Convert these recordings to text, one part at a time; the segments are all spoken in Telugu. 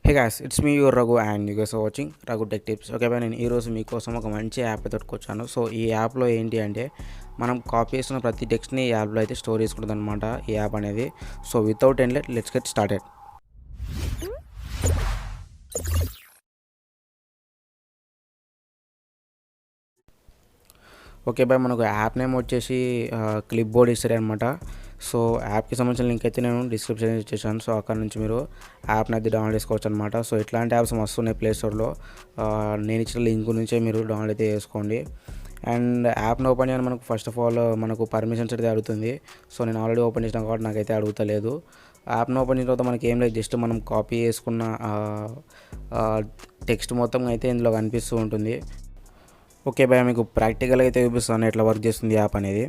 Hey guys, it's me your Raghu and you guys are watching Raghu Tech Tips. Okay, నేను ఈరోజు మీకోసం ఒక మంచి యాప్ తోడుకొచ్చాను. సో ఈ యాప్లో ఏంటి అంటే మనం కాపీ చేసిన ప్రతి టెక్స్ట్ని ఈ యాప్లో అయితే స్టోర్ చేసుకుంటుంది అనమాట ఈ యాప్ అనేది. So without any let's get started. Okay boy, మనకు యాప్ నేమ్ వచ్చేసి క్లిప్ బోర్డ్ ఇస్తారు అనమాట. సో యాప్కి సంబంధించిన లింక్ అయితే నేను డిస్క్రిప్షన్ ఇచ్చేసాను. సో అక్కడ నుంచి మీరు యాప్ని అయితే డౌన్లోడ్ చేసుకోవచ్చు అనమాట. సో ఇట్లాంటి యాప్స్ మస్తు ఉన్నాయి ప్లే స్టోర్లో. నేను ఇచ్చిన లింక్ నుంచే మీరు డౌన్లోడ్ అయితే చేసుకోండి. అండ్ యాప్ని ఓపెన్ చేయని మనకు ఫస్ట్ ఆఫ్ ఆల్ మనకు పర్మిషన్స్ అయితే అడుగుతుంది. సో నేను ఆల్రెడీ ఓపెన్ చేసిన కాబట్టి నాకైతే అడుగుతలేదు. యాప్ని ఓపెన్ చేసిన తర్వాత మనకి ఏం లేదు, జస్ట్ మనం కాపీ చేసుకున్న టెక్స్ట్ మొత్తం అయితే ఇందులో కనిపిస్తూ ఉంటుంది. ఓకే బాయ్, మీకు ప్రాక్టికల్గా అయితే చూపిస్తాను ఎట్లా వర్క్ చేస్తుంది యాప్ అనేది.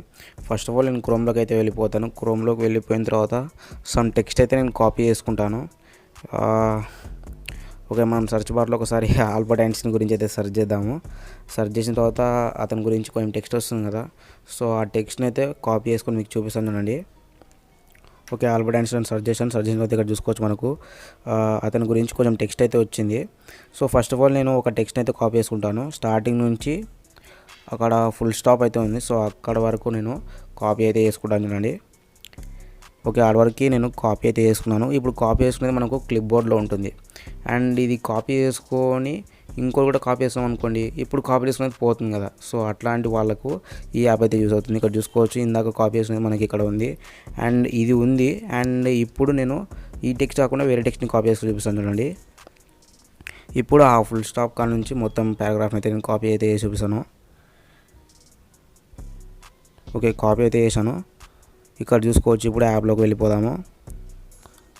ఫస్ట్ ఆఫ్ ఆల్ నేను క్రోమ్లోకి అయితే వెళ్ళిపోతాను. క్రోమ్లోకి వెళ్ళిపోయిన తర్వాత సమ్ టెక్స్ట్ అయితే నేను కాపీ చేసుకుంటాను. ఓకే, మనం సెర్చ్ బార్లో ఒకసారి ఆల్బర్ట్ ఐన్స్టీన్ గురించి అయితే సెర్చ్ చేద్దాము. సెర్చ్ చేసిన తర్వాత అతని గురించి కొంచెం టెక్స్ట్ వస్తుంది కదా. సో ఆ టెక్స్ట్ని అయితే కాపీ చేసుకొని మీకు చూపిస్తాను చూడండి. ఓకే, ఆల్బర్ట్ ఐన్స్టీన్ సెర్చ్ చేసిన తర్వాత ఇక్కడ చూసుకోవచ్చు మనకు అతని గురించి కొంచెం టెక్స్ట్ అయితే వచ్చింది. సో ఫస్ట్ ఆఫ్ ఆల్ నేను ఒక టెక్స్ట్ అయితే కాపీ చేసుకుంటాను. స్టార్టింగ్ నుంచి అక్కడ ఫుల్ స్టాప్ అయితే ఉంది. సో అక్కడ వరకు నేను కాపీ అయితే చేసుకుంటాను చూడండి. ఓకే, ఆడ వరకు నేను కాపీ అయితే చేసుకున్నాను. ఇప్పుడు కాపీ చేసుకునేది మనకు క్లిప్ బోర్డ్లో ఉంటుంది. అండ్ ఇది కాపీ చేసుకొని ఇంకోటి కూడా కాపీ చేస్తాం అనుకోండి, ఇప్పుడు కాపీ చేసుకునేది పోతుంది కదా. సో అట్లాంటి వాళ్ళకు ఈ యాప్ అయితే యూజ్ అవుతుంది. ఇక్కడ చూసుకోవచ్చు, ఇందాక కాపీ చేసుకునేది మనకి ఇక్కడ ఉంది అండ్ ఇది ఉంది. అండ్ ఇప్పుడు నేను ఈ టెక్స్ట్ కాకుండా వేరే టెక్స్ట్ని కాపీ చేసుకుని చూపిస్తాను చూడండి. ఇప్పుడు ఆ ఫుల్ స్టాప్ కాడ నుంచి మొత్తం పారాగ్రాఫ్ని అయితే నేను కాపీ అయితే చేసి చూపిస్తాను. ఓకే, కాపీ అయితే చేశాను. ఇక్కడ చూసుకోవచ్చు, ఇప్పుడు యాప్లోకి వెళ్ళిపోదాము.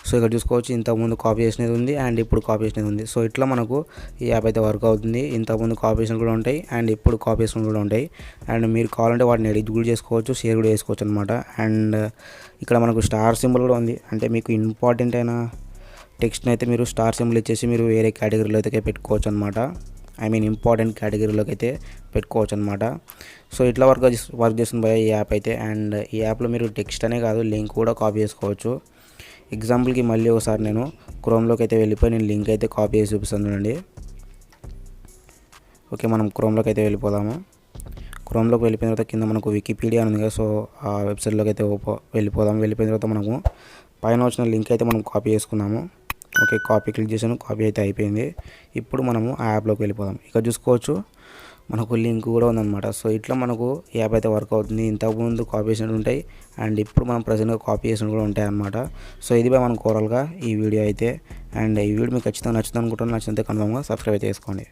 సో ఇక్కడ చూసుకోవచ్చు, ఇంతకుముందు కాపీ చేసినది ఉంది అండ్ ఇప్పుడు కాపీ చేసినది ఉంది. సో ఇట్లా మనకు ఈ యాప్ అయితే వర్క్ అవుతుంది. ఇంతకుముందు కాపీ చేసినవి కూడా ఉంటాయి అండ్ ఇప్పుడు కాపీ చేసినవి కూడా ఉంటాయి. అండ్ మీరు కావాలంటే వాటిని ఎడిట్ కూడా చేసుకోవచ్చు, షేర్ కూడా చేసుకోవచ్చు అనమాట. అండ్ ఇక్కడ మనకు స్టార్ సింబల్ కూడా ఉంది. అంటే మీకు ఇంపార్టెంట్ అయిన టెక్స్ట్ని అయితే మీరు స్టార్ సింబల్ ఇచ్చేసి మీరు వేరే కేటగిరీలో అయితే పెట్టుకోవచ్చు అనమాట. ఇంపార్టెంట్ కేటగిరీలోకి అయితే పెట్టుకోవచ్చు అనమాట. సో ఇట్లా వర్క్ చేస్తుంది భయ ఈ యాప్ అయితే. అండ్ ఈ యాప్లో మీరు టెక్స్ట్ అనే కాదు, లింక్ కూడా కాపీ చేసుకోవచ్చు. ఎగ్జాంపుల్కి మళ్ళీ ఒకసారి నేను క్రోమ్లోకి అయితే వెళ్ళిపోయి నేను లింక్ అయితే కాపీ చేసి చూపిస్తాను చూడండి. ఓకే, మనం క్రోమ్లోకి అయితే వెళ్ళిపోదాము. క్రోమ్లోకి వెళ్ళిపోయిన తర్వాత కింద మనకు వికీపీడియా ఉంది కదా. సో ఆ వెబ్సైట్లోకి అయితే వెళ్ళిపోదాము. వెళ్ళిపోయిన తర్వాత మనము పైన వచ్చిన లింక్ అయితే మనం కాపీ చేసుకున్నాము. ఓకే, కాపీ క్లిక్ చేసాను, కాపీ అయితే అయిపోయింది. ఇప్పుడు మనము ఆ యాప్లోకి వెళ్ళిపోదాం. ఇక్కడ చూసుకోవచ్చు, మనకు లింక్ కూడా ఉందన్నమాట. సో ఇట్లా మనకు ఈ యాప్ అయితే వర్క్ అవుతుంది. ఇంతకుముందు కాపీ చేసినట్టు ఉంటాయి అండ్ ఇప్పుడు మనం ప్రజెంట్గా కాపీ చేసినవి కూడా ఉంటాయి అన్నమాట. సో ఇది మనకు ఓవరాల్గా ఈ వీడియో అయితే. అండ్ ఈ వీడియో మీకు ఖచ్చితంగా నచ్చుతుంది అనుకుంటున్నాను. నచ్చితే కన్ఫర్మ్గా సబ్స్క్రైబ్ చేసుకోండి.